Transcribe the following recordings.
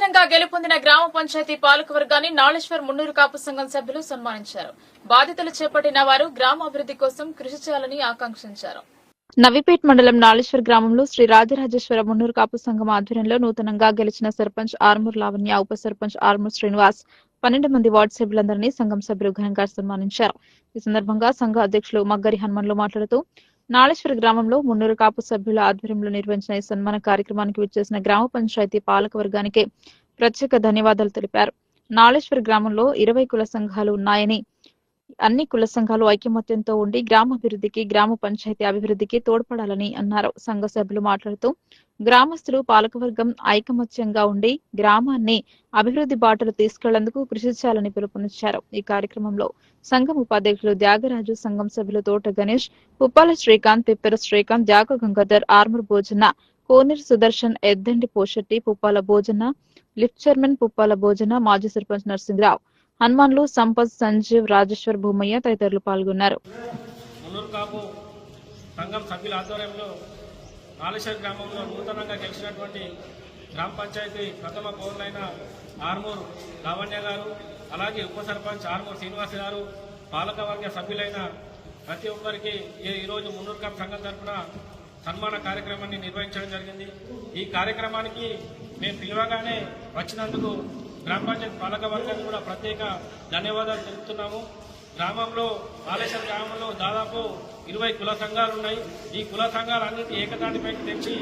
నూతనంగా గెలుపొందిన గ్రామ పంచాయతీ పాలకవర్గాన్ని నాళేశ్వర్ మున్నూరు కాపు సంఘం సభ్యులు సన్మానించారు. బాధ్యతలు చేపట్టిన వారు గ్రామాభివృద్ధి కోసం కృషి చేయాలని ఆకాంక్షించారు. నవీపేట్ మండలం నాళేశ్వర్ గ్రామంలో శ్రీ రాజరాజేశ్వర మున్నూరు కాపు సంఘం ఆధ్వర్యంలో నూతనంగా గెలిచిన సర్పంచ్ ఆర్మూర్ లావణ్య, ఉప సర్పంచ్ ఆర్మూర్ శ్రీనివాస్, 12 మంది వార్డు సభ్యులందరినీ సంఘం సభ్యులు ఘనంగా సన్మానించారు. ఈ సందర్భంగా సంఘ అధ్యక్షులు మగ్గరి హనుమన్లు మాట్లాడుతూ నాళేశ్వర గ్రామంలో మున్నూరు కాపు సభ్యుల ఆధ్వర్యంలో నిర్వహించిన ఈ సన్మాన కార్యక్రమానికి విచ్చేసిన గ్రామ పంచాయతీ పాలక వర్గానికి ప్రత్యేక ధన్యవాదాలు తెలిపారు. నాళేశ్వర గ్రామంలో 20 కుల సంఘాలు ఉన్నాయని, అన్ని కుల సంఘాలు ఐకమత్యంతో ఉండి గ్రామాభివృద్ధికి, గ్రామ పంచాయతీ అభివృద్ధికి తోడ్పడాలని అన్నారు. సంఘ సభ్యులు మాట్లాడుతూ గ్రామస్తులు పాలకవర్గం ఐకమత్యంగా ఉండి గ్రామాన్ని అభివృద్ధి బాటలు తీసుకెళ్లేందుకు కృషి చేయాలని పిలుపునిచ్చారు. ఈ కార్యక్రమంలో సంఘం ఉపాధ్యక్షులు త్యాగరాజు, సంఘం సభ్యులు తోట గణేష్, పుప్పాల శ్రీకాంత్, పిప్పెర శ్రీకాంత్, త్యాగ గంగాధర్, ఆర్మూర్ భోజన, కోనేరు సుదర్శన్, ఎద్దండి పోషెట్టి, పుప్పాల భోజన, లిఫ్ట్ చైర్మన్ పుప్పాల భోజన, మాజీ సర్పంచ్ నరసింహరావు, హనుమాన్లు, సంపత్, సంజీవ్, రాజేశ్వర్, భూమయ్య తదితరులు పాల్గొన్నారు. మున్నూరు కాపు సంఘం సభ్యుల ఆధ్వర్యంలో నాళేశ్వర్ గ్రామంలో నూతనంగా గెలిచినటువంటి గ్రామ పంచాయతీ ప్రథమ పౌరులైన ఆర్మూర్ లావణ్య గారు, అలాగే ఉప సర్పంచ్ ఆర్మూర్ శ్రీనివాస్ గారు, పాలకవర్గ సభ్యులైన ప్రతి ఒక్కరికి ఈరోజు మున్నూరు కాపు సంఘం తరఫున సన్మాన కార్యక్రమాన్ని నిర్వహించడం జరిగింది. ఈ కార్యక్రమానికి మేము పిలవగానే వచ్చినందుకు గ్రామ పంచాయతీ పాలక వర్గానికి కూడా ప్రత్యేక ధన్యవాదాలు తెలుపుతున్నాము. నాళేశ్వర గ్రామంలో దాదాపు 20 కుల సంఘాలు ఉన్నాయి. ఈ కుల సంఘాలన్నింటి ఏకతాటిపైకి తెచ్చి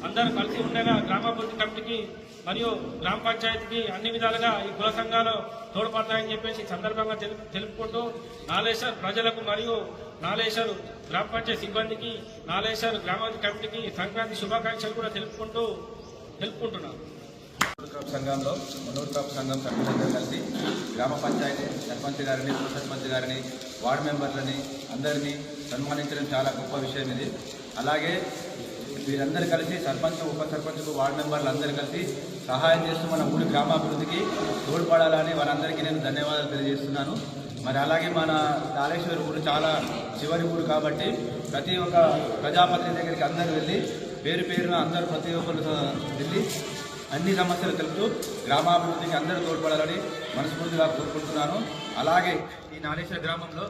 అందరూ కలిసి ఉండగా గ్రామాభివృద్ధి కమిటీకి మరియు గ్రామ పంచాయతీకి అన్ని విధాలుగా ఈ కుల సంఘాలు తోడ్పడతాయని చెప్పేసి సందర్భంగా తెలుపుకుంటూ నాళేశ్వర్ ప్రజలకు మరియు నాళేశ్వర్ గ్రామ పంచాయతీ సిబ్బందికి, నాళేశ్వర్ గ్రామాభివృద్ధి కమిటీకి సంక్రాంతి శుభాకాంక్షలు కూడా తెలుపుకుంటున్నాను. సంఘంలో మున్నూరు కాపు సంఘం సభ్యులందరూ కలిసి గ్రామ పంచాయతీ సర్పంచ్ గారిని, ఉప సర్పంచ్ గారిని, వార్డు మెంబర్లని అందరినీ సన్మానించడం చాలా గొప్ప విషయం ఇది. అలాగే వీరందరూ కలిసి సర్పంచ్, ఉప సర్పంచ్కు, వార్డు మెంబర్లు అందరూ కలిసి సహాయం చేస్తూ మన ఊరి గ్రామాభివృద్ధికి తోడ్పడాలని వారందరికీ నేను ధన్యవాదాలు తెలియజేస్తున్నాను. మరి అలాగే మన నాళేశ్వర ఊరు చాలా చివరి ఊరు కాబట్టి ప్రతి ఒక్క ప్రజాప్రతినిధి దగ్గరికి అందరూ వెళ్ళి పేరున అందరూ ప్రతి ఒక్కరు వెళ్ళి అన్ని సమస్యలు తెలుపుతూ గ్రామాభివృద్ధికి అందరూ తోడ్పడాలని మనస్ఫూర్తిగా కోరుకుంటున్నాను. అలాగే ఈ నాళేశ్వర గ్రామంలో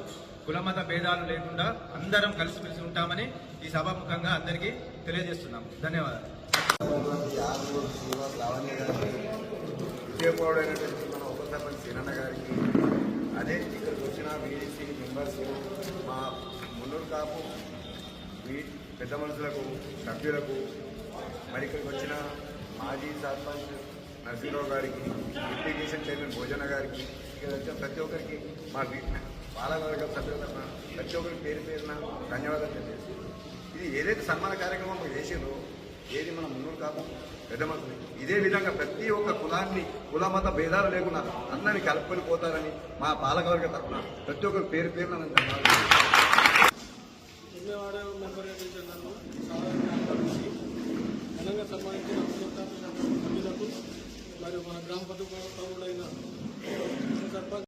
కులమత భేదాలు లేకుండా అందరం కలిసిమెలిసి ఉంటామని ఈ సభాముఖంగా అందరికీ తెలియజేస్తున్నాము. ధన్యవాదాలు. విజయపౌడైనటువంటి మన ఉప సర్పంచ్ సీనన్న గారికి, అదే ఇక్కడికి వచ్చిన వీడీసీ మెంబర్స్, మా మున్నూరు కాపు పెద్ద మనుషులకు, సభ్యులకు, మరి ఇక్కడికి వచ్చిన మాజీ సర్పంచ్ నరసింహరావు గారికి, ఇరిగేషన్ చైర్మన్ భోజన గారికి, ఇక్కడ వచ్చిన ప్రతి ఒక్కరికి, మా పాలకవర్గ సభ్యుల ప్రతి ఒక్కరికి పేరున ధన్యవాదాలు తెలియజేస్తాం. ఇది ఏదైతే సన్మాన కార్యక్రమం చేసిందో, ఏది మన మున్నూరు కాపు పెద్ద మనుషులు ఇదే విధంగా ప్రతి ఒక్క కులాన్ని, కులమత భేదాలు లేకుండా అందరినీ కలుపుకొని పోతారని మా పాలకవర్గ తరఫున ప్రతి ఒక్కరు పేరున ఘనంగా సన్మానించిన సభ్యులకు మరియు మన గ్రామ పౌరులైన సర్పంచ్